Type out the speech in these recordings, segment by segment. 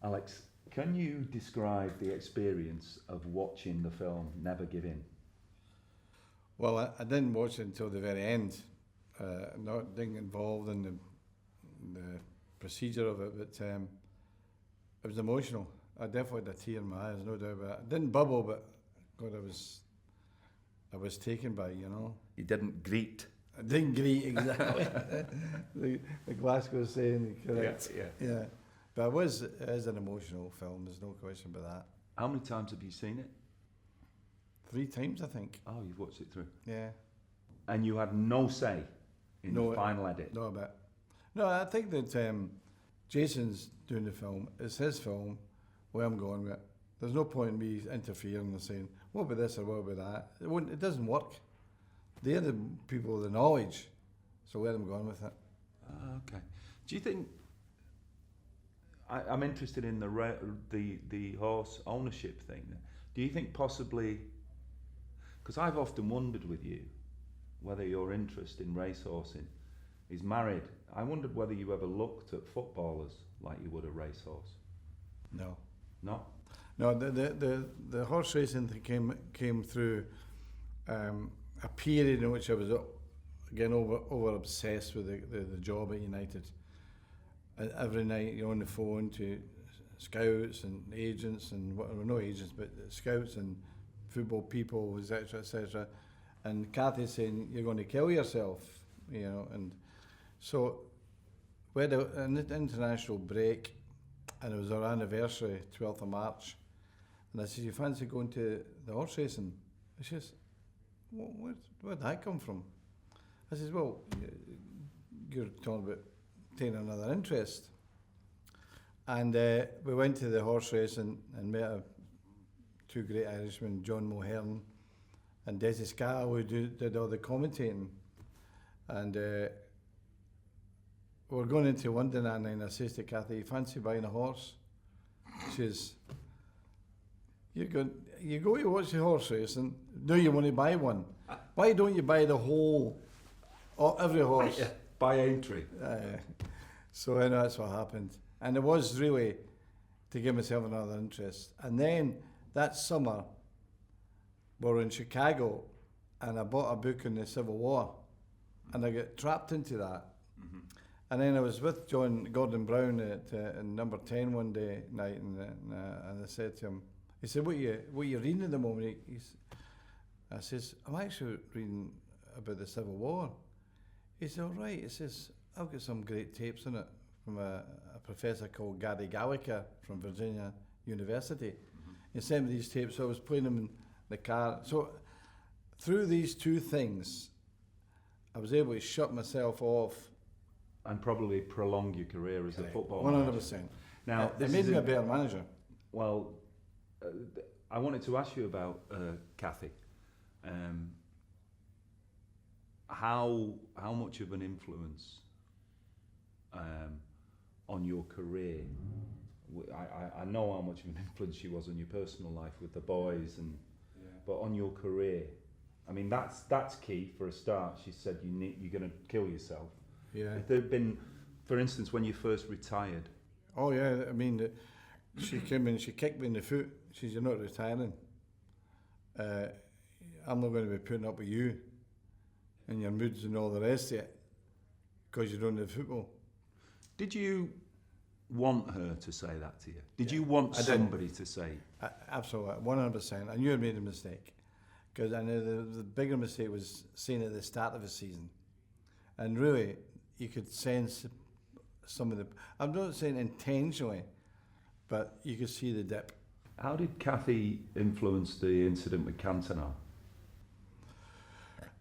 Alex, can you describe the experience of watching the film Never Give In? Well, I didn't watch it until the very end. Not getting involved in the procedure of it, but it was emotional. I definitely had a tear in my eyes, no doubt about it. I didn't bubble, but God, I was taken by, you know. You didn't greet. I didn't greet exactly. the Glasgow saying, correct. Yeah. But it is an emotional film. There's no question about that. How many times have you seen it? 3 times, I think. Oh, you've watched it through. Yeah. And you had no say in the final edit? No, but no, I think that Jason's doing the film. It's his film. Where I'm going with it. There's no point in me interfering and saying, what about this or what about that? It doesn't work. They're the people with the knowledge. So let them go on with it. Okay. Do you think... I'm interested in the horse ownership thing. Do you think possibly... Because I've often wondered with you whether your interest in racehorsing is married. I wondered whether you ever looked at footballers like you would a racehorse. No. No? No, the horse racing thing came through a period in which I was, again, over obsessed with the job at United. Every night you're on the phone to scouts and agents and, well, no agents, but scouts and football people, etc., etc. And Kathy saying, you're going to kill yourself, you know. And so we had an international break, and it was our anniversary, 12th of March. And I said, you fancy going to the horse racing? She says, where'd that come from? I says, well, you're talking about taking another interest. And we went to the horse racing and met 2 great Irishmen, John Mulhern and Desi Scala, who did all the commentating. And we're going into London that night, and I says to Kathy, you fancy buying a horse? She says, you go to watch the horse racing, do you want to buy one? Why don't you buy the whole, every horse? By entry. So anyway, that's what happened. And it was really to give myself another interest. And then that summer, we were in Chicago, and I bought a book on the Civil War, and I got trapped into that. Mm-hmm. And then I was with John Gordon Brown at number 10 one day night, and I said to him, he said, what are you reading at the moment? I says, I'm actually reading about the Civil War. He said, all right. He says, I've got some great tapes on it from a professor called Gary Gallagher from Virginia University. Mm-hmm. He sent me these tapes, so I was playing them in the car. So through these 2 things, I was able to shut myself off. And probably prolong your career as a football 100%. manager. Now, it made me a better manager. Well, I wanted to ask you about Kathy. How much of an influence on your career? I know how much of an influence she was on your personal life with the boys, but on your career, I mean that's key for a start. She said you're going to kill yourself. Yeah. If there had been, for instance, when you first retired. Oh yeah, I mean, she came in, she kicked me in the foot. She said, you're not retiring. I'm not going to be putting up with you and your moods and all the rest of it because you don't have football. Did you want her to say that to you? Did you want somebody to say? Absolutely, 100%. I knew I made a mistake because I knew the bigger mistake was saying at the start of the season. And really, you could sense some of the... I'm not saying intentionally, but you could see the dip. How did Kathy influence the incident with Cantona?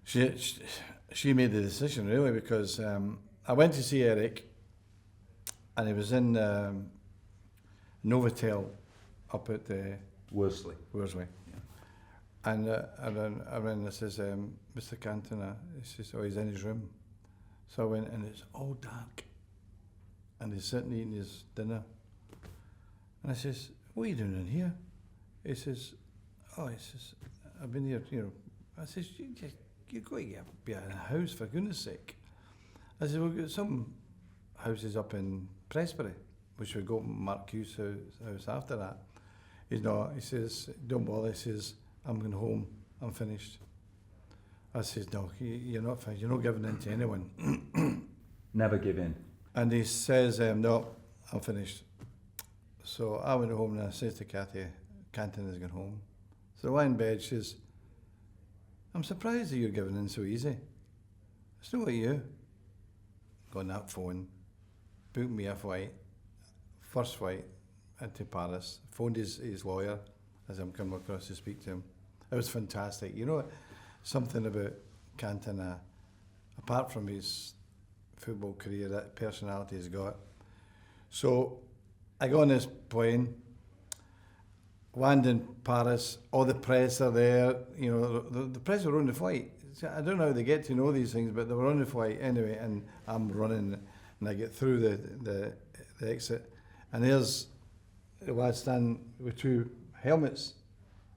She made the decision, really, because I went to see Eric, and he was in Novotel up at Worsley. Yeah. And I went and I says, Mr. Cantona, he says, oh, he's in his room. So I went, and it's all dark. And he's sitting eating his dinner. And I says, what are you doing in here? He says, I've been here, you know. I says, you're going to be in a house, for goodness sake. I said, we've got some houses up in Prestbury. which we go to Mark Hughes' house after that. He's not. He says, don't bother. He says, I'm going home. I'm finished. I says, no, you're not finished. You're not giving in to anyone. Never give in. And he says, no, I'm finished. So I went home and I says to Kathy, Canton is going home. So I in bed, she says, I'm surprised that you're giving in so easy. It's not like you. Got on that phone, booked me a flight, first flight into Paris, phoned his lawyer as I'm coming across to speak to him. It was fantastic. You know, something about Cantona, apart from his football career, that personality he's got. So I got on this plane, land in Paris, all the press are there, you know, the press are on the flight. I don't know how they get to know these things, but they were on the flight anyway, and I'm running, and I get through the exit, and there's the lad standing with two helmets.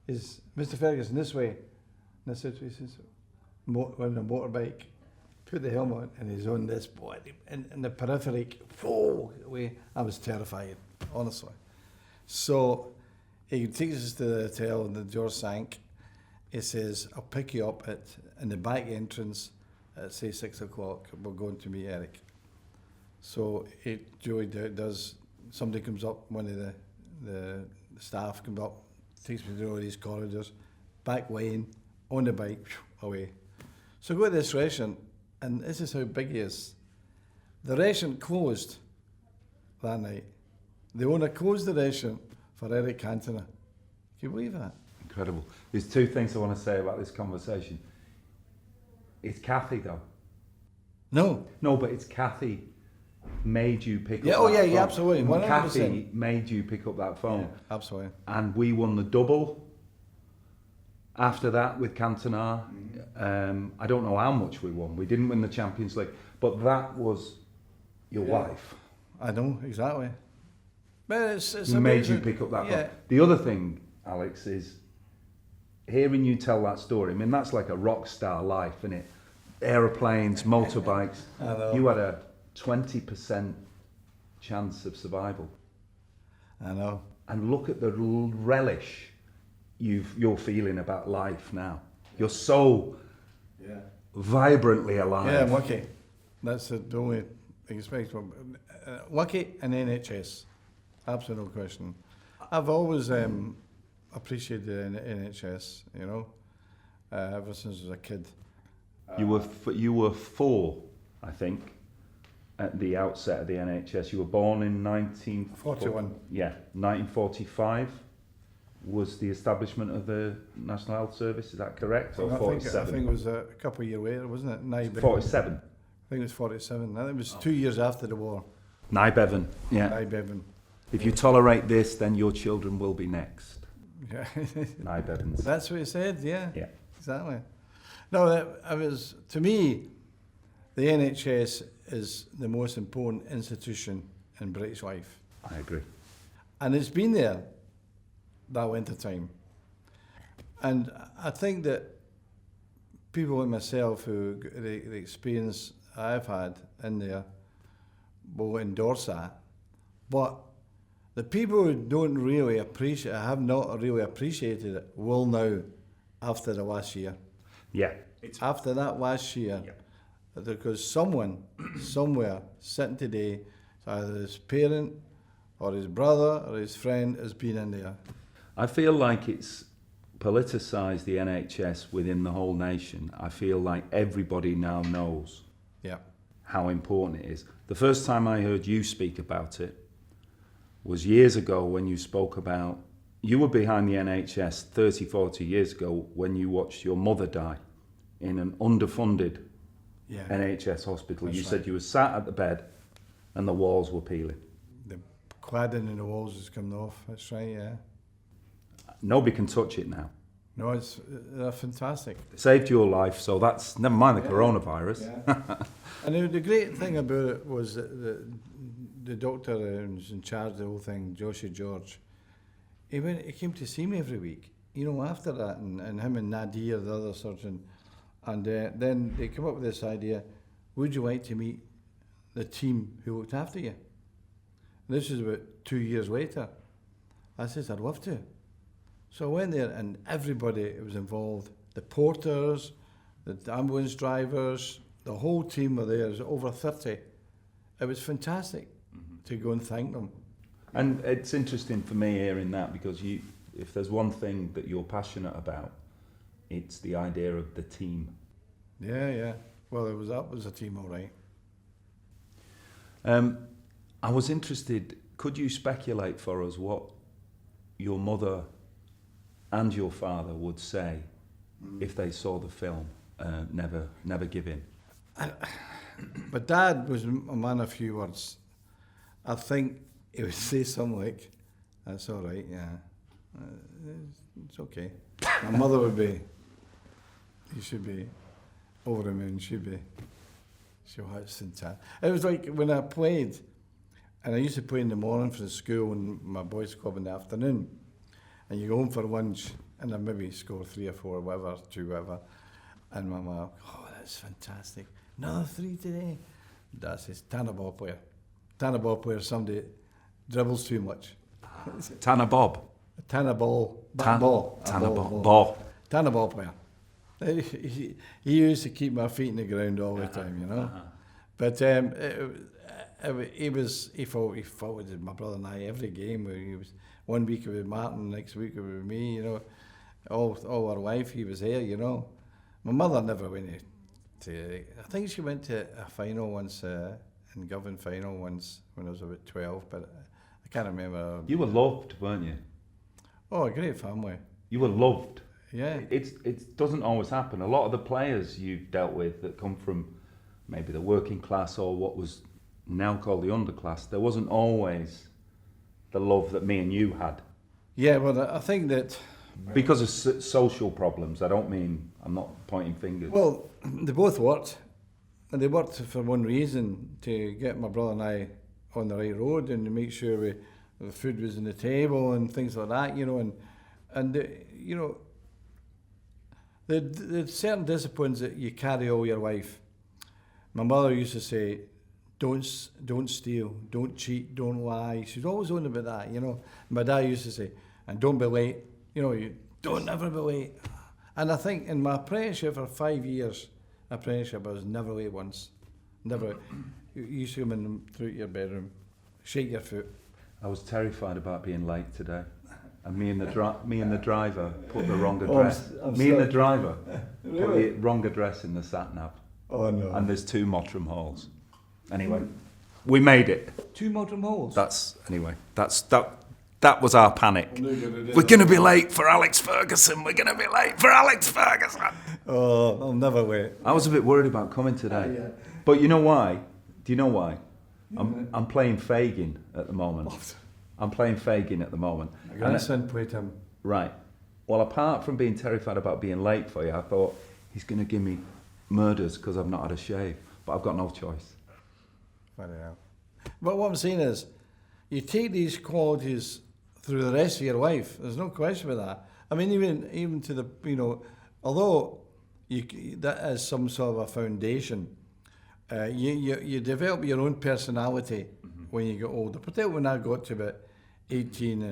Is Mr. Ferguson this way? And I said, he says, we're on a motorbike, put the helmet on, and he's on this body, and the periphery, whoa, away. I was terrified, honestly. So he takes us to the hotel, and the door sank. He says, I'll pick you up in the back entrance at, say, 6 o'clock. We're going to meet Eric. So Joey does, somebody comes up, one of the staff comes up, takes me through all these corridors, back lane, on the bike, away. So I go to this restaurant, and this is how big he is. The restaurant closed that night. The owner closed the restaurant for Eric Cantona. Can you believe that? Incredible. There's two things I want to say about this conversation. It's Kathy, though. No, but it's Kathy made you pick up that phone. phone. Absolutely. 100%. Kathy made you pick up that phone. Yeah, absolutely. And we won the double after that with Cantona. I don't know how much we won. We didn't win the Champions League, but that was your wife. I know, exactly. But it's made you pick up that phone. The other thing, Alex, is hearing you tell that story. I mean, that's like a rock star life, isn't it? Aeroplanes, motorbikes. I know. You had a 20% chance of survival. I know. And look at the relish you're feeling about life now. You're so vibrantly alive. Yeah, I'm lucky. That's the only thing I expect. Lucky and NHS. Absolute no question. I've always appreciated the NHS, you know, ever since I was a kid. You were 4, I think, at the outset of the NHS. You were born in 1941. Yeah, 1945 was the establishment of the National Health Service. Is that correct? Or 47? I think it was a couple of years later, wasn't it? 47. I think it was 47. I think it was 2 years after the war. Bevan. Yeah. Bevan. If you tolerate this, then your children will be next. Yeah. Bevans. That's what he said. Yeah. Yeah. Exactly. No, to me, the NHS is the most important institution in British life. I agree. And it's been there that winter time. And I think that people like myself who the experience I've had in there will endorse that. But the people who don't really appreciate, have not really appreciated it, will now after the last year. Yeah. After that last year, because someone, somewhere, sitting today, either his parent or his brother or his friend has been in there. I feel like it's politicised the NHS within the whole nation. I feel like everybody now knows how important it is. The first time I heard you speak about it was years ago when you spoke about, you were behind the NHS 30, 40 years ago when you watched your mother die in an underfunded NHS hospital. That's you right. said you were sat at the bed and the walls were peeling. The cladding in the walls is coming off, that's right, yeah. Nobody can touch it now. No, they're fantastic. It saved your life, so that's, never mind the coronavirus. Yeah. And the great thing about it was that the doctor who was in charge of the whole thing, Joshua George, he came to see me every week, you know, after that, and him and Nadir, the other surgeon, and then they come up with this idea, would you like to meet the team who looked after you? This was about 2 years later. I says, I'd love to. So I went there and everybody was involved. The porters, the ambulance drivers, the whole team were there. It was over 30. It was fantastic to go and thank them. And it's interesting for me hearing that, because if there's one thing that you're passionate about, it's the idea of the team. Yeah. Well, that was a team, all right. I was interested, could you speculate for us what your mother and your father would say if they saw the film, Never Give In? But Dad was a man of few words. I think he would say something like, that's all right, yeah. It's okay. My mother would be, you should be over the moon, she'd be, she was fantastic. It was like when I played, and I used to play in the morning for the school and my boys' club in the afternoon, and you go home for lunch, and then maybe score 3 or 4, whatever, 2, whatever, and my mum, oh, that's fantastic. Another 3 today. Dad says, Tanner ball player. Tanner ball player, somebody dribbles too much. Tanner Bob? Tanner ball. Tanner ball. Ball. Tanner ball player. He used to keep my feet in the ground all the time, you know. But he followed my brother and I every game. He was 1 week with Martin, next week with me, you know. All our life he was there, you know. My mother never went to I think she went to a final once, in Govan final once when I was about 12, but I can't remember. You were loved, weren't you? Oh, a great family. You were loved. Yeah. It doesn't always happen. A lot of the players you've dealt with that come from maybe the working class or what was now called the underclass, there wasn't always the love that me and you had. Yeah, well, I think that... Because of social problems, I'm not pointing fingers. Well, they both worked, and they worked for one reason, to get my brother and I on the right road and to make sure the food was on the table and things like that, you know, and you know, there's certain disciplines that you carry all your life. My mother used to say, don't steal, don't cheat, don't lie. She was always on about that, you know. My dad used to say, and don't be late. You know, you don't ever be late. And I think in my apprenticeship for 5 years, I was never late once. Never. You used to come in through your bedroom, shake your foot. I was terrified about being late today. And me and the driver put the wrong address. And the driver put the wrong address in the sat nav. Oh no! And there's 2 Mottram halls. Anyway, we made it. 2 Mottram halls. That was our panic. We're going to be late for Alex Ferguson. Oh, I'll never wait. I was a bit worried about coming today. Yeah. But you know why? Do you know why? I'm playing Fagin at the moment. I'm playing Fagin at the moment. My grandson played him. Right. Well, apart from being terrified about being late for you, I thought he's going to give me murders because I've not had a shave. But I've got no choice. Funny hell. But what I'm saying is, you take these qualities through the rest of your life. There's no question about that. I mean, even to the, you know, although that is some sort of a foundation, you develop your own personality when you get older. Particularly when I got to about 18,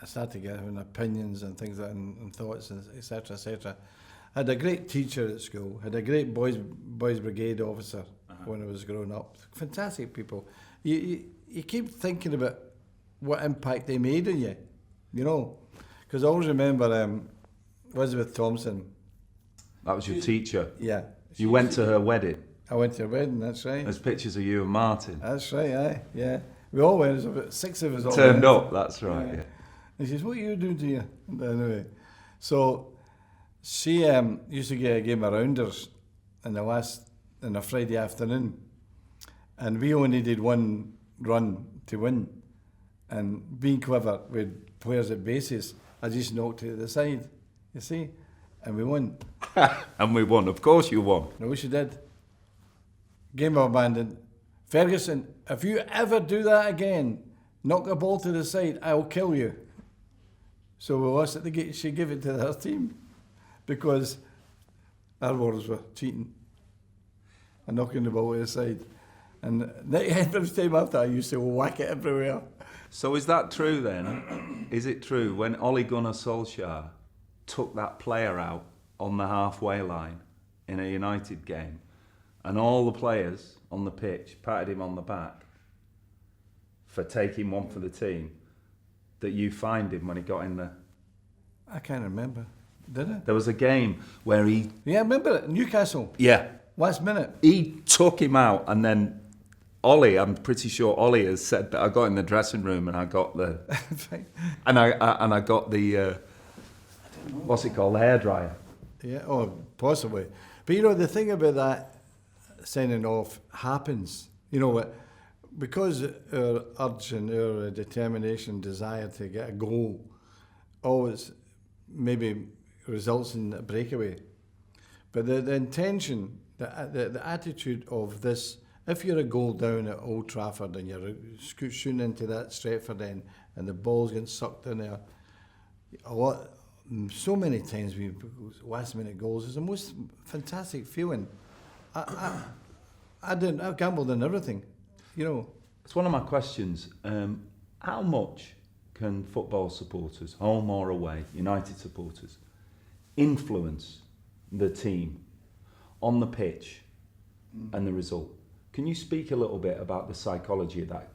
I started getting opinions and things like that, and thoughts, and etc., etc. I had a great teacher at school. Had a great boys brigade officer when I was growing up. Fantastic people. You keep thinking about what impact they made on you, you know. Because I always remember Elizabeth Thompson. That was your teacher? Yeah. You went to her wedding? I went to her wedding, that's right. There's pictures of you and Martin. That's right, aye, yeah. We all went, there's about 6 of us all turned went. Up, that's right, yeah. And she says, what are you doing to you? Anyway, so she used to get a game of rounders in a Friday afternoon. And we only did 1 run to win. And being clever with players at bases, I just knocked it to the side, you see, and we won. And we won, of course you won. No, she did. Game abandoned. Ferguson, if you ever do that again, knock a ball to the side, I'll kill you. So we lost at the gate. She gave it to her team because our wars were cheating and knocking the ball to the side. And every time after, I used to whack it everywhere. So is that true then? Is it true when Ole Gunnar Solskjaer took that player out on the halfway line in a United game, and all the players on the pitch patted him on the back for taking one for the team, that you fined him when he got in there? I can't remember. Did I? There was a game where he... Yeah, I remember it. Newcastle. Yeah. Last minute. He took him out, and then Ollie, I'm pretty sure Ollie has said that I got in the dressing room and I got the... and I got the... what's it called? The hairdryer. Yeah, oh, possibly. But you know, the thing about that sending off happens, you know, because our urge and our determination, desire to get a goal always maybe results in a breakaway. But the intention, the attitude of this, if you're a goal down at Old Trafford and you're shooting into that Stretford end and the ball's getting sucked in there, so many times we last minute goals is the most fantastic feeling. I've gambled on everything, you know. It's one of my questions. How much can football supporters, home or away, United supporters, influence the team on the pitch and the result? Can you speak a little bit about the psychology of that?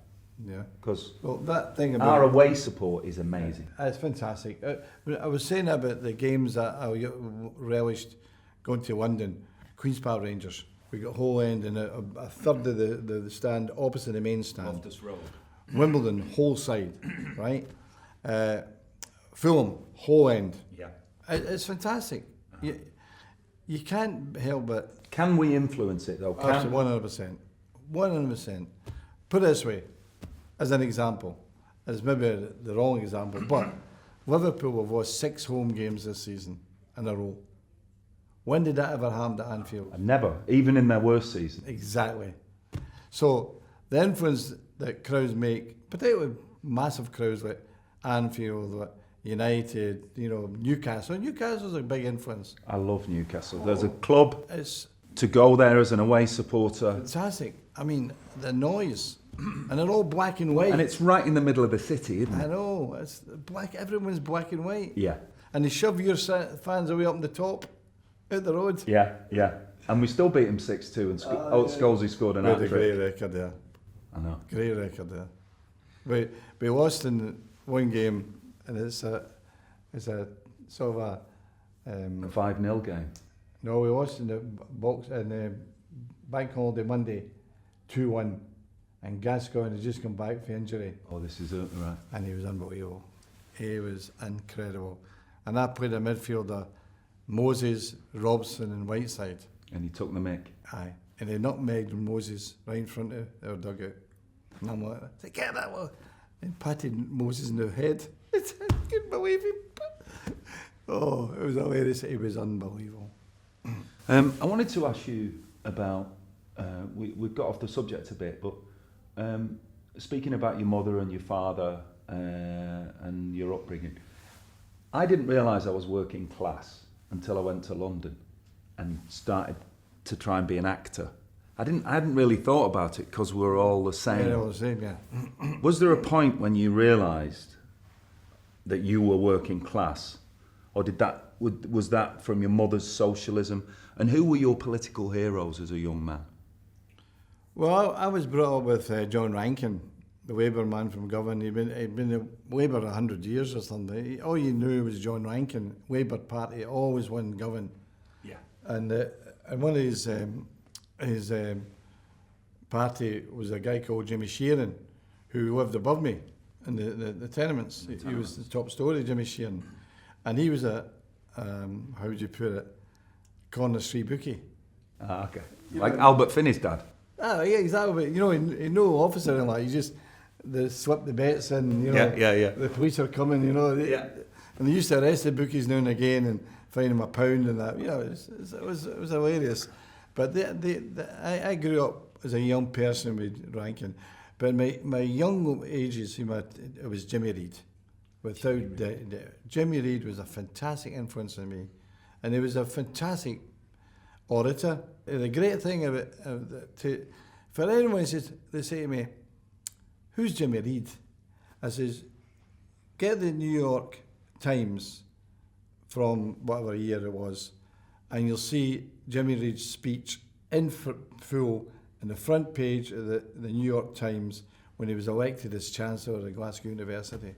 Yeah. Because that thing about our away support is amazing. It's fantastic. I was saying about the games that I relished going to London, Queen's Park Rangers. We got whole end and a third of the stand opposite the main stand. Loftus Road. Wimbledon, whole side, right? Fulham, whole end. Yeah. It's fantastic. You can't help but... Can we influence it though? 100%. 100%. Put it this way, as an example, as maybe the wrong example, but Liverpool have lost 6 home games this season in a row. When did that ever happen to Anfield? Never, even in their worst season. Exactly. So the influence that crowds make, particularly massive crowds like Anfield, like United, you know, Newcastle. Newcastle's a big influence. I love Newcastle. There's a club to go there as an away supporter. Fantastic. I mean, the noise. And they're all black and white. And it's right in the middle of the city, isn't it? I know. It's black. Everyone's black and white. Yeah. And they shove your fans away up on the top, out the road. Yeah, yeah. And we still beat them 6-2 and Scholesy scored an hat-trick. Great record there. I know. Great record there. We lost in one game, and it's a sort of a... A 5-0 game. No, we lost in the box in the Bank Holiday Monday, 2-1. And Gascoigne had just come back for injury. Oh, this is it, right. And he was unbelievable. He was incredible. And I played a midfielder, Moses, Robson and Whiteside. And he took the mick. Aye. And he nutmegged Moses right in front of our dugout. And I'm like, get that one. And patted Moses in the head. I couldn't believe him. Oh, it was hilarious. He was unbelievable. I wanted to ask you about, we've got off the subject a bit, but speaking about your mother and your father and your upbringing, I didn't realise I was working class until I went to London and started to try and be an actor. I hadn't really thought about it because we're all the same. Yeah, all the same, yeah. Was there a point when you realised that you were working class, or was that from your mother's socialism? And who were your political heroes as a young man? Well, I was brought up with John Rankin, the Labour man from Govan. He'd been in Labour 100 years or something. All you knew was John Rankin, Labour Party, always won Govan. Yeah. And one of his party was a guy called Jimmy Sheeran, who lived above me in the tenements. He was the top story, Jimmy Sheeran. And he was a, how would you put it, corner street bookie. Ah, okay. Like Albert Finney's dad. Oh, yeah, exactly. But, you know, he no officer and like, he just slip the bets in, you know. Yeah. The police are coming, you know. And they used to arrest the bookies now and again and fine them £1 and that. You know, it was hilarious. But I grew up as a young person with Rankin. But my young ages, it was Jimmy Reid. Jimmy Reid was a fantastic influence on me. And he was a fantastic orator. The great thing about for anyone they say to me, who's Jimmy Reid? I says, get the New York Times from whatever year it was, and you'll see Jimmy Reid's speech in full in the front page of the New York Times when he was elected as Chancellor of Glasgow University.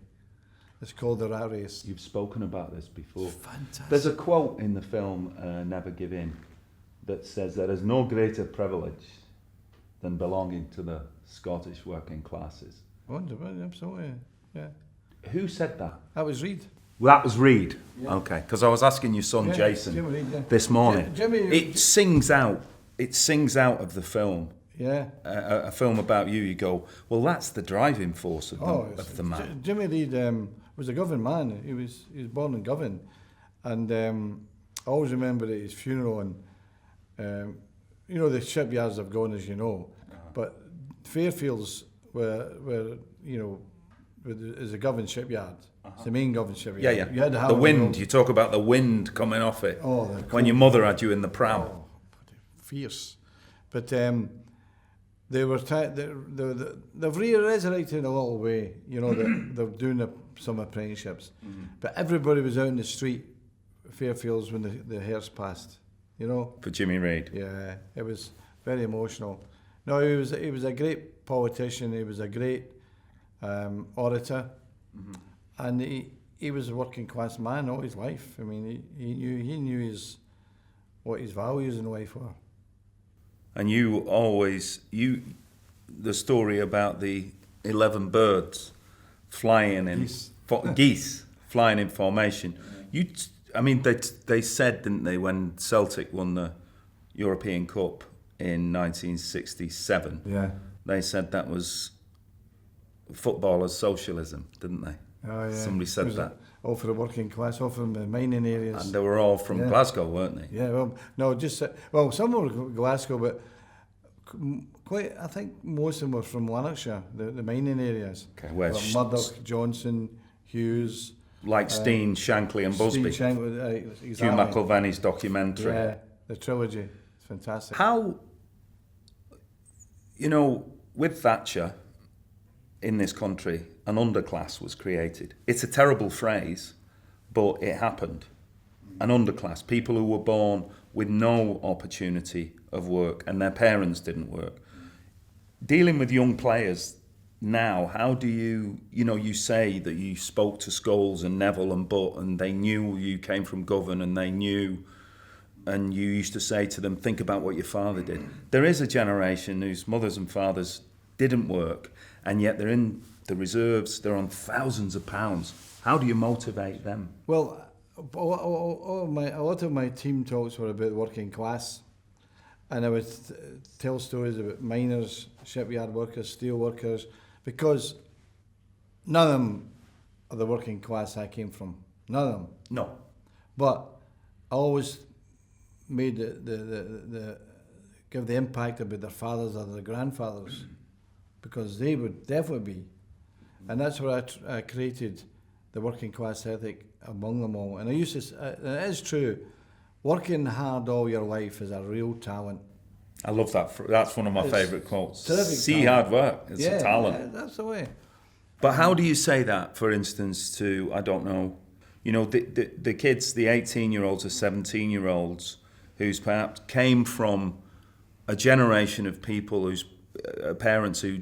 It's called The Rat Race. You've spoken about this before. Fantastic. There's a quote in the film Never Give In that says there is no greater privilege than belonging to the Scottish working classes. Wonderful, absolutely, yeah. Who said that? That was Reid. Well, that was Reid. Yeah. Okay, because I was asking your son Jason Jimmy Reid, yeah. this morning. Jimmy, it sings out of the film. Yeah. A film about you. You go, well, that's the driving force of the man. Jimmy Reid was a Govan man. He was born in Govan, and I always remember at his funeral. And you know, the shipyards have gone, as you know, but Fairfields were you know, is a Govan shipyard. It's the main Govan shipyard. Yeah, yeah. You had the wind. You talk about the wind coming off it. Oh, when your mother had you in the pram. Oh, fierce. But they were they've resurrected in a little way. You know, they're doing some apprenticeships. Mm-hmm. But everybody was out in the street, Fairfields, when the hearse passed. You know. For Jimmy Reid. Yeah, it was very emotional. No, he was a great politician. He was a great orator, and he was a working class man all his life. I mean, he knew what his values in life were. And the story about the 11 birds flying in geese flying in formation. They said, didn't they, when Celtic won the European Cup in 1967? Yeah. They said that was footballers' socialism, didn't they? Oh, yeah. Somebody said that. All for the working class, all from the mining areas. And they were all from Glasgow, weren't they? Yeah, some were Glasgow, but I think most of them were from Lanarkshire, the mining areas. Okay, where Murdoch, Johnson, Hughes. Like Steen, Shankly and Busby. Exactly. Hugh McIlvenney's documentary. Yeah, the trilogy. It's fantastic. How, with Thatcher in this country, an underclass was created. It's a terrible phrase, but it happened. An underclass, people who were born with no opportunity of work and their parents didn't work. Dealing with young players now, how do you say that you spoke to Scholes and Neville and Butt and they knew you came from Govan and they knew, and you used to say to them, think about what your father did. There is a generation whose mothers and fathers didn't work and yet they're in the reserves, they're on thousands of pounds. How do you motivate them? Well, a lot of my team talks were about working class, and I would tell stories about miners, shipyard workers, steel workers, because none of them are the working class I came from. None of them. No. But I always made the give the impact about their fathers or their grandfathers, because they would definitely be. And that's where I created the working class ethic among them all. And I used to, and it is true, working hard all your life is a real talent. I love that. That's one of my favourite quotes. See talent. hard work. It's a talent. Yeah, that's the way. But how do you say that, for instance, to, I don't know, the kids, the 18-year-olds or 17-year-olds who's perhaps came from a generation of people whose parents who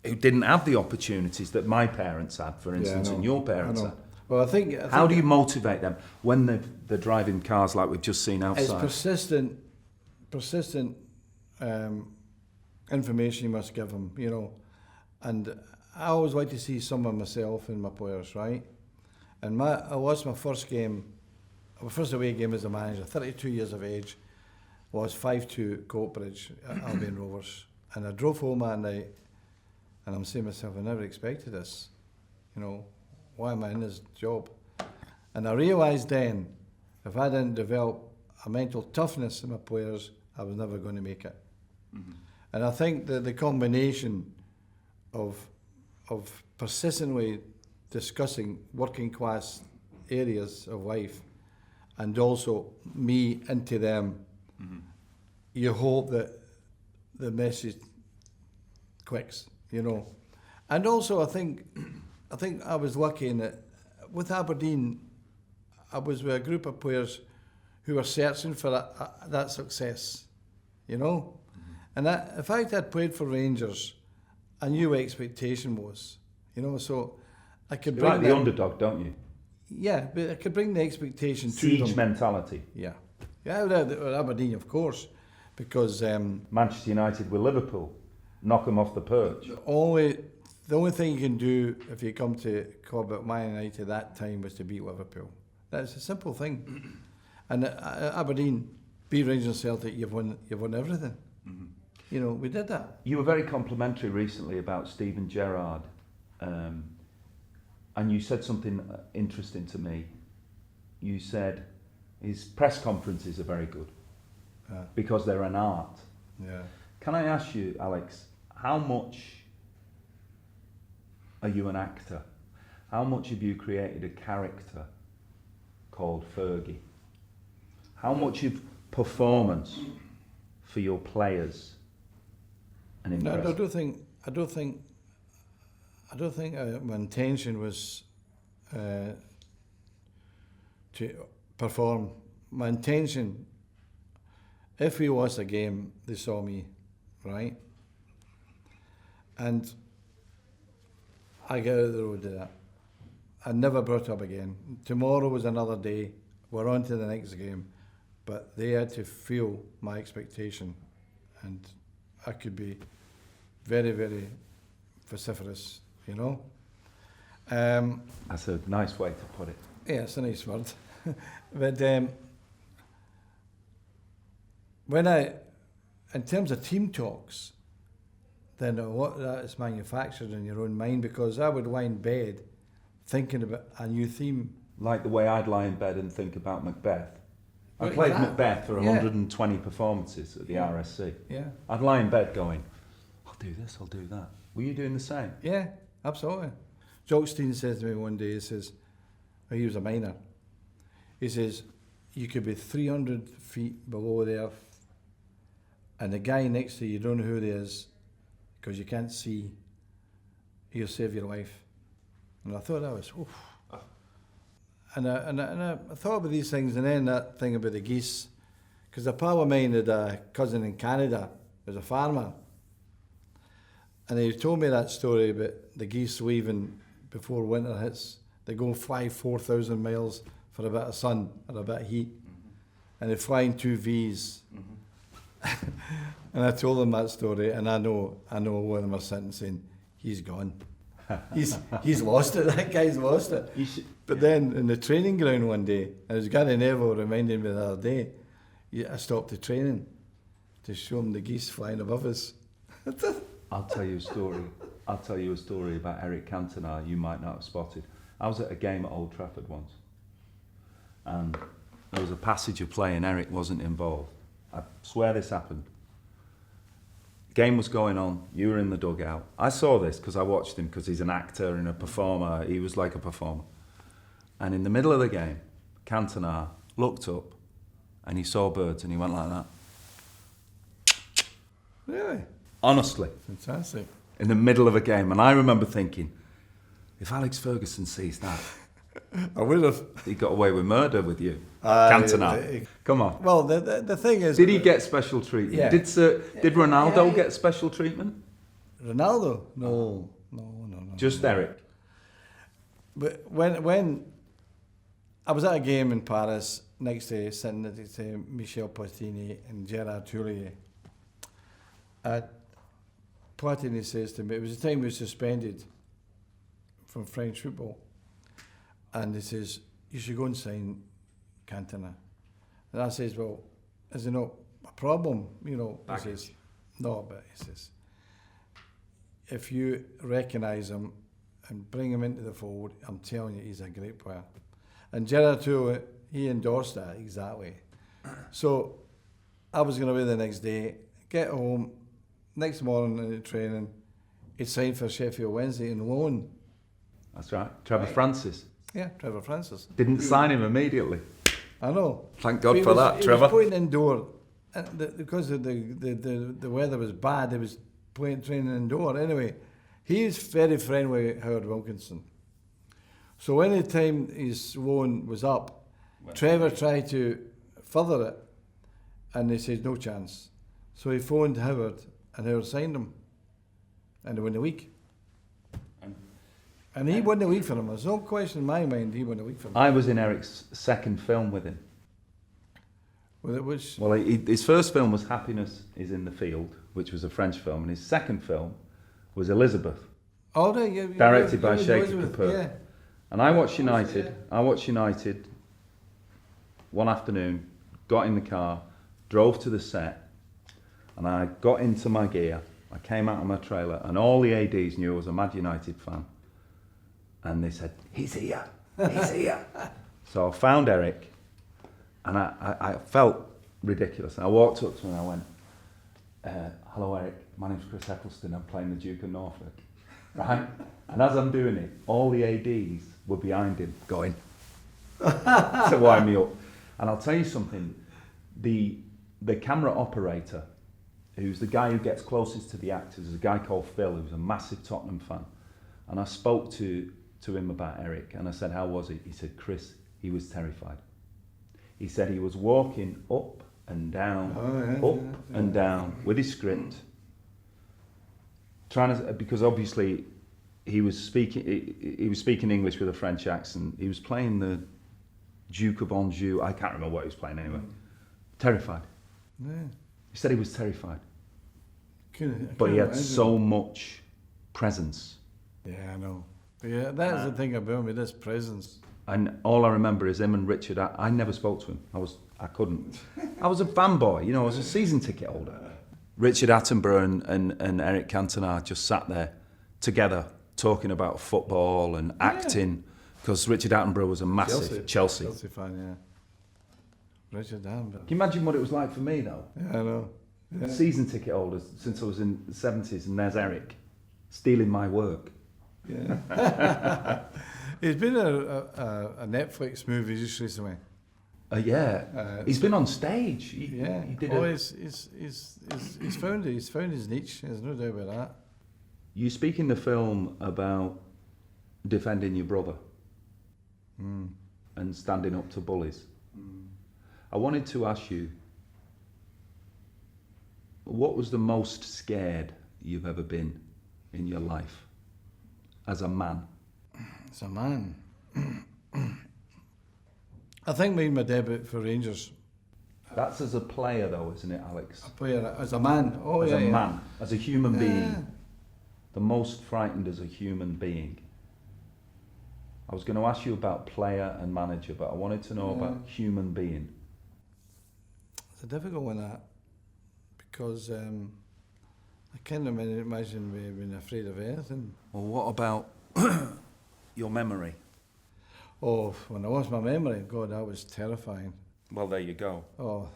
didn't have the opportunities that my parents had, for instance, and your parents had. Well, I think how do you motivate them when they're driving cars like we've just seen outside? It's persistent information you must give them, And I always like to see some of myself in my players, right? And I lost my first away game as a manager, 32 years of age, was 5-2 Coatbridge at Albion Rovers. And I drove home that night, and I'm saying to myself, I never expected this. Why am I in this job? And I realised then, if I didn't develop a mental toughness in my players, I was never going to make it. Mm-hmm. And I think that the combination of persistently discussing working class areas of life and also me into them, you hope that the message clicks, you know. And also, I think I was lucky in that with Aberdeen, I was with a group of players who were searching for that success, you know. And if I'd played for Rangers, I knew what expectation was, you know. So I could You bring like the underdog, don't you? Yeah, but I could bring the expectation to Siege them. mentality. Yeah, with Aberdeen, of course, because Manchester United with Liverpool, knock them off the perch. The only thing you can do if you come to club at Man United that time was to beat Liverpool. That's a simple thing. And Aberdeen, beat Rangers and Celtic, you've won everything. Mm-hmm. You know, we did that. You were very complimentary recently about Steven Gerrard, and you said something interesting to me. You said his press conferences are very good because they're an art. Yeah. Can I ask you, Alex, how much are you an actor? How much have you created a character called Fergie? How much of performance for your players and impress? No, I don't think my intention was to perform. My intention, if we lost a game, they saw me, right? And I got out of the road to that. I never brought it up again. Tomorrow was another day. We're on to the next game. But they had to feel my expectation. And I could be very, very vociferous, you know. That's a nice way to put it. Yeah, it's a nice word. But in terms of team talks, then a lot of that is manufactured in your own mind, because I would lie in bed thinking about a new theme. Like the way I'd lie in bed and think about Macbeth. I Like played that. Macbeth for Yeah. 120 performances at the Yeah. RSC. Yeah. I'd lie in bed going, I'll do this, I'll do that. Were you doing the same? Yeah, absolutely. Jockstein says to me one day, he says, he was a miner, he says, you could be 300 feet below the earth and the guy next to you, you don't know who he is because you can't see, he'll save your life. And I thought that was, oof. And I thought about these things, and then that thing about the geese, because a pal of mine had a cousin in Canada who was a farmer, and he told me that story about the geese leaving before winter hits. They go fly 4,000 miles for a bit of sun or a bit of heat, and they fly in 2 Vs. And I told him that story, and I know one of them was sitting saying, he's gone. He's lost it. That guy's lost it. But then in the training ground one day, and it was Gary Neville reminded me the other day, I stopped the training to show him the geese flying above us. I'll tell you a story. I'll tell you a story about Eric Cantona you might not have spotted. I was at a game at Old Trafford once, and there was a passage of play and Eric wasn't involved. I swear this happened. Game was going on, you were in the dugout. I saw this because I watched him, because he's an actor and a performer. He was like a performer. And in the middle of the game, Cantona looked up and he saw birds and he went like that. Really? Honestly. Fantastic. In the middle of a game. And I remember thinking, if Alex Ferguson sees that, I would have. he got away with murder with you. Cantona. Come on. Well, the thing is... Did he get special treatment? Yeah. Did Ronaldo get special treatment? Ronaldo? No. Just Eric? But when I was at a game in Paris, next to sitting next to Michel Platini and Gerard Houllier, Platini says to me, it was the time we were suspended from French football, and he says, you should go and sign Cantona. And I says, well, is it not a problem? You know, he says, no, but he says, if you recognise him and bring him into the fold, I'm telling you, he's a great player. And Gerard Houllier, he endorsed that exactly. So I was going away the next day, get home, next morning in the training, he'd signed for Sheffield Wednesday in loan. That's right. Trevor Francis. Yeah, Trevor Francis. Didn't sign him immediately. I know. Thank God for that, Trevor. He was playing indoor because of the weather was bad, they was training indoor. Anyway, he's very friendly with Howard Wilkinson. So any time his loan was up, Trevor tried to further it, and they said no chance. So he phoned Howard, and Howard signed him, and they won the week. And he won the week for him. There's no question in my mind he won the week for him. I was in Eric's second film with him. Well, his first film was Happiness is in the Field, which was a French film, and his second film was Elizabeth, directed by Shaky Kapoor. Yeah. And I watched United. I watched United one afternoon, got in the car, drove to the set, and I got into my gear. I came out of my trailer, and all the ADs knew I was a Mad United fan. And they said, he's here, he's here. So I found Eric, and I felt ridiculous. And I walked up to him and I went, hello Eric, my name's Chris Eccleston, I'm playing the Duke of Norfolk. Right? And as I'm doing it, all the ADs were behind him going to wind me up. And I'll tell you something, the camera operator, who's the guy who gets closest to the actors, is a guy called Phil, who's a massive Tottenham fan. And I spoke to him about Eric, and I said, how was it? He said, Chris, he was terrified. He said he was walking up and down, and down with his script, trying to, because obviously he was speaking English with a French accent. He was playing the Duke of Anjou. I can't remember what he was playing anyway. Terrified. Yeah. He said he was terrified. But he had so much presence. Yeah, I know. Yeah, that's the thing about me, this presence. And all I remember is him and Richard. I never spoke to him. I couldn't. I was a fanboy, you know. I was a season ticket holder. Richard Attenborough and Eric Cantona just sat there together talking about football and acting, because Richard Attenborough was a massive Chelsea fan. Yeah. Richard Attenborough. Can you imagine what it was like for me though? Yeah, I know. Yeah. Season ticket holders since I was in the 70s, and there's Eric stealing my work. Yeah. He's been a Netflix movie just recently. He's been on stage. He did. He's found it. He's found his niche. There's no doubt about that. You speak in the film about defending your brother and standing up to bullies. I wanted to ask you, what was the most scared you've ever been in your life as a man? As a man, I think made my debut for Rangers. That's as a player though, isn't it, Alex? A player, as a man. Oh, as yeah, a yeah. man, as a human being. The most frightened as a human being. I was going to ask you about player and manager, but I wanted to know about human being. It's a difficult one, that, because I can't imagine being afraid of anything. Well, what about your memory? Oh, when I lost my memory, God, that was terrifying. Well, there you go. Oh,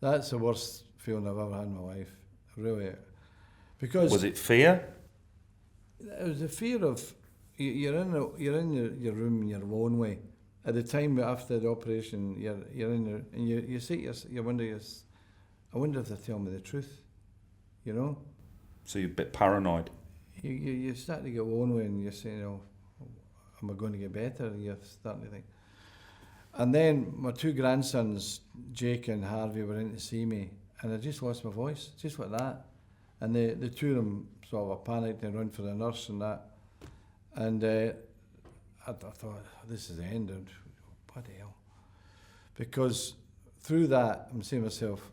that's the worst feeling I've ever had in my life, really. Because was it fear? It was the fear of you're in your room in your own way. At the time after the operation, you're in your, and you say you wonder, I wonder if they're telling me the truth, you know. So you're a bit paranoid. You start to get own way, and you're saying, "Oh, am I going to get better?" And you're starting to think. And then my two grandsons, Jake and Harvey, were in to see me, and I just lost my voice, just like that. And the two of them sort of panicked and ran for the nurse and that. And I thought, this is the end. And bloody hell. Because through that, I'm saying to myself,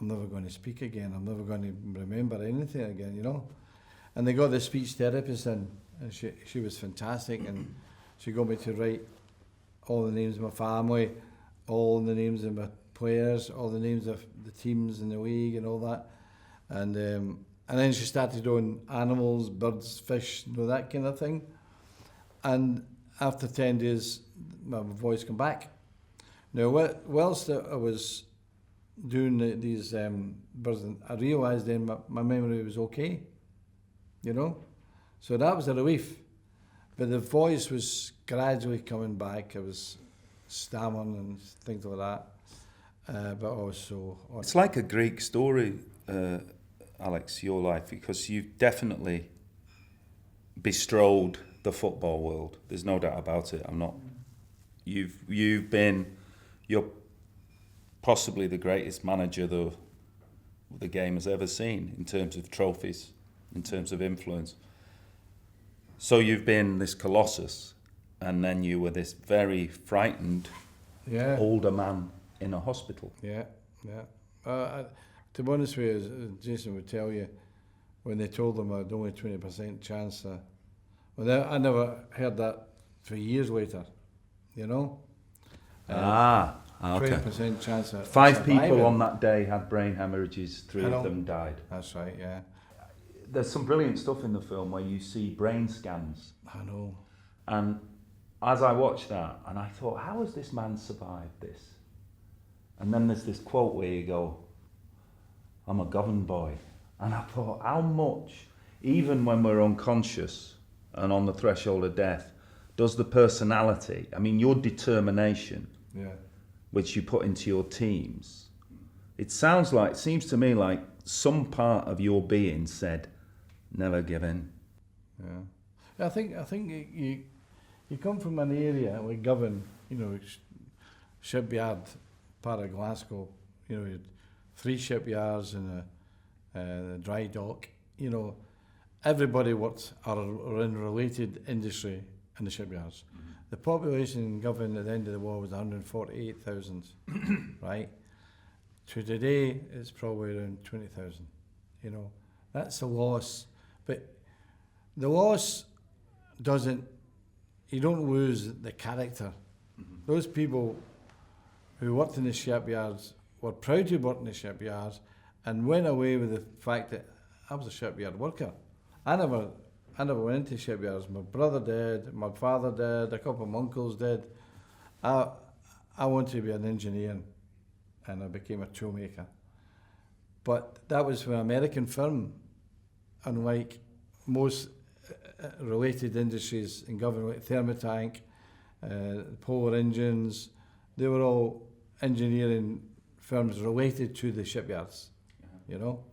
I'm never going to speak again. I'm never going to remember anything again, you know. And they got the speech therapist in, and she was fantastic. And she got me to write all the names of my family, all the names of my players, all the names of the teams in the league and all that. And then she started doing animals, birds, fish, you know, that kind of thing. And after 10 days, my voice came back. Now, whilst I was doing these birds, I realised then my memory was okay, you know. So that was a relief. But the voice was gradually coming back. I was stammering and things like that. but also... It's like a Greek story, Alex, your life, because you've definitely bestrode the football world. There's no doubt about it. You're possibly the greatest manager the game has ever seen in terms of trophies, in terms of influence. So you've been this colossus, and then you were this very frightened older man in a hospital. Yeah. To be honest with you, as Jason would tell you, when they told them I had only 20% chance, I never heard that for years later, you know? Okay. 20% chance of 5 people on that day had brain hemorrhages, 3 of them died. That's right, yeah. There's some brilliant stuff in the film where you see brain scans. I know. And as I watched that, and I thought, how has this man survived this? And then there's this quote where you go, I'm a governed boy. And I thought, how much, even when we're unconscious and on the threshold of death, does the personality, I mean, your determination, which you put into your teams, it seems to me like some part of your being said, never give in. Yeah. I think you come from an area like Govan, you know, shipyard, part of Glasgow, you know, you had 3 shipyards and a dry dock, you know, everybody worked or in related industry in the shipyards. Mm-hmm. The population in Govan at the end of the war was 148,000, right? To today, it's probably around 20,000, you know. That's a loss. But the loss you don't lose the character. Mm-hmm. Those people who worked in the shipyards were proud to work in the shipyards and went away with the fact that I was a shipyard worker. I never went into shipyards. My brother did, my father did, a couple of my uncles did. I wanted to be an engineer and I became a toolmaker. But that was for an American firm, unlike most related industries in government, like Thermotank, Polar Engines. They were all engineering firms related to the shipyards, you know.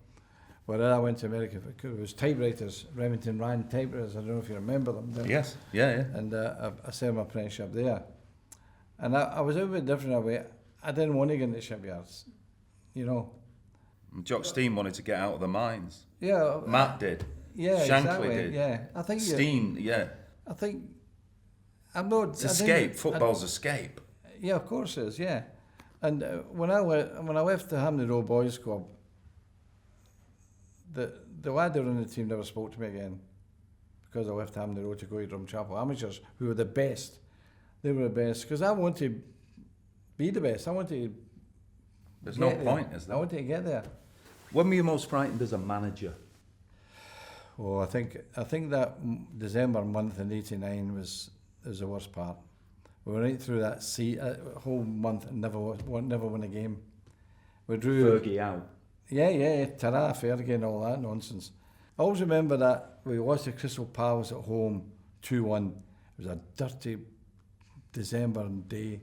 When I went to America, it was typewriters, Remington Rand typewriters. I don't know if you remember them. Yes, yeah. And I served my apprenticeship there. And I was a bit different that way. I didn't want to get into shipyards, you know. Jock Stein wanted to get out of the mines. Yeah. Matt did. Yeah, Shankly exactly. did. Yeah, I think Stein, I think I'm not. It's escape. Football's escape. Yeah, of course it is. Yeah, and when I left the Hampden Road Boys Club, the lad who ran the team never spoke to me again because I left Hampden Road to go to Drumchapel Amateurs, who were the best. They were the best because I want to be the best. I want to. There's no point, is there? I wanted to get there. When were you most frightened as a manager? Oh, I think that December month in '89 was the worst part. We were right through that whole month and never won a game. We drew Fergie out. Yeah, ta-ra, Fergie and all that nonsense. I always remember that we lost to Crystal Palace at home 2-1. It was a dirty December day.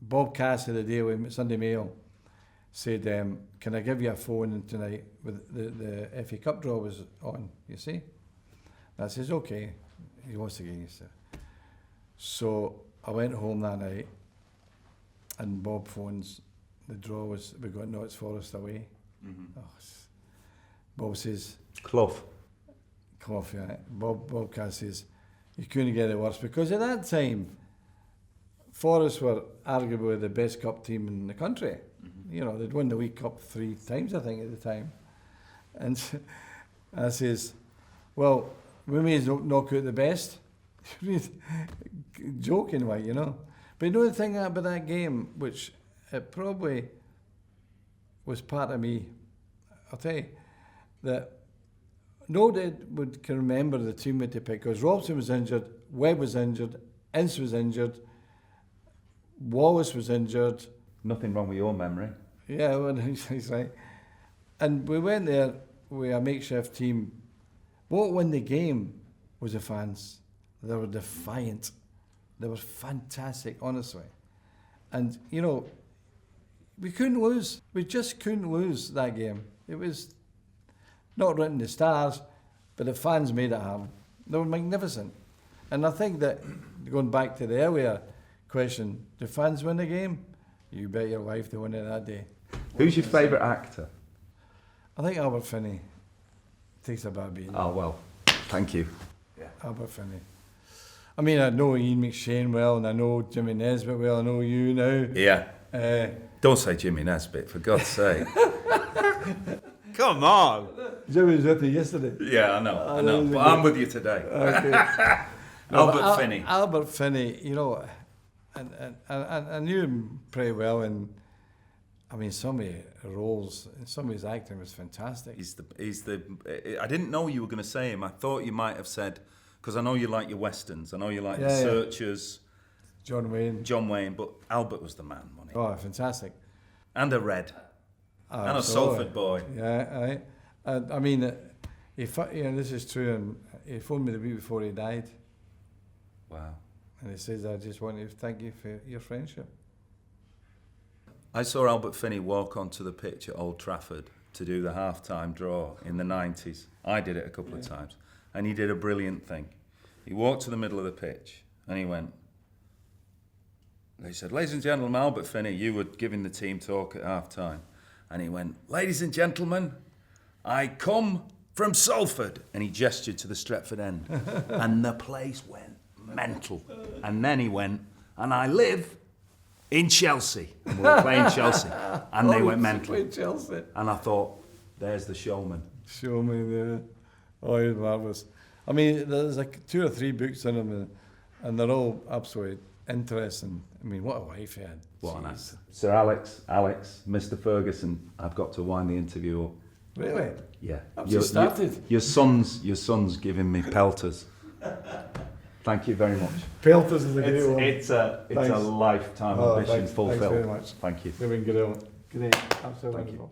Bob Cassidy, the Daily Sunday Mail, said, can I give you a phone tonight? With the FA Cup draw was on, you see? And I says, okay. He lost the game. So I went home that night and Bob phones. The draw was, we got Notts Forest away. Mm-hmm. Bob says... Clough, yeah. Bob Cassidy says, you couldn't get it worse. Because at that time, Forest were arguably the best cup team in the country. Mm-hmm. You know, they'd won the League Cup 3 times, I think, at the time. And I says, well, we may knock out the best. Joking, like, you know. But you know the thing about that game, which it probably was part of me, I'll tell you, that nobody can remember the team that they picked, because Robson was injured, Webb was injured, Ince was injured, Wallace was injured. Nothing wrong with your memory. Yeah, well, he's right. And we went there with a makeshift team. What won the game was the fans. They were defiant. They were fantastic, honestly. And, you know, we couldn't lose. We just couldn't lose that game. It was not written in the stars, but the fans made it happen. They were magnificent. And I think that, going back to the earlier question, do fans win the game? You bet your life they won it that day. Who's your favourite actor? I think Albert Finney takes a bad beating. Oh, well, thank you. Yeah. Albert Finney. I mean, I know Ian McShane well, and I know Jimmy Nesbitt well, I know you now. Yeah. Don't say Jimmy Nesbitt, for God's sake. Come on. Jimmy was with you yesterday. Yeah, I know. But I'm with you today. Okay. Albert Finney. Albert Finney, you know, and I knew him pretty well, and I mean, some of his roles and some of his acting was fantastic. He's the. I didn't know you were going to say him. I thought you might have said, because I know you like your westerns. I know you like The Searchers. John Wayne, but Albert was the man, wasn't he? Oh, fantastic. And a Red. And a Salford boy. Yeah, I mean, this is true, and he phoned me the week before he died. Wow. And he says, I just want to thank you for your friendship. I saw Albert Finney walk onto the pitch at Old Trafford to do the half-time draw in the 90s. I did it a couple of times. And he did a brilliant thing. He walked to the middle of the pitch and he went, they said, ladies and gentlemen, Albert Finney, you were giving the team talk at half-time. And he went, ladies and gentlemen, I come from Salford. And he gestured to the Stretford end. And the place went mental. And then he went, and I live in Chelsea. And we were playing Chelsea. And they went mental. Chelsea. And I thought, there's the showman. Showman, yeah. Oh, he's marvellous. I mean, there's like 2 or 3 books in him, and they're all absolutely interesting. I mean, what a wife he had. What an actor. Sir Alex, Mr. Ferguson, I've got to wind the interview up. Really? Yeah. I've just started. Your son's giving me pelters. Thank you very much. Pelters is a great one. It's a lifetime ambition fulfilled. Thanks very much. Thank you. Great. Absolutely wonderful.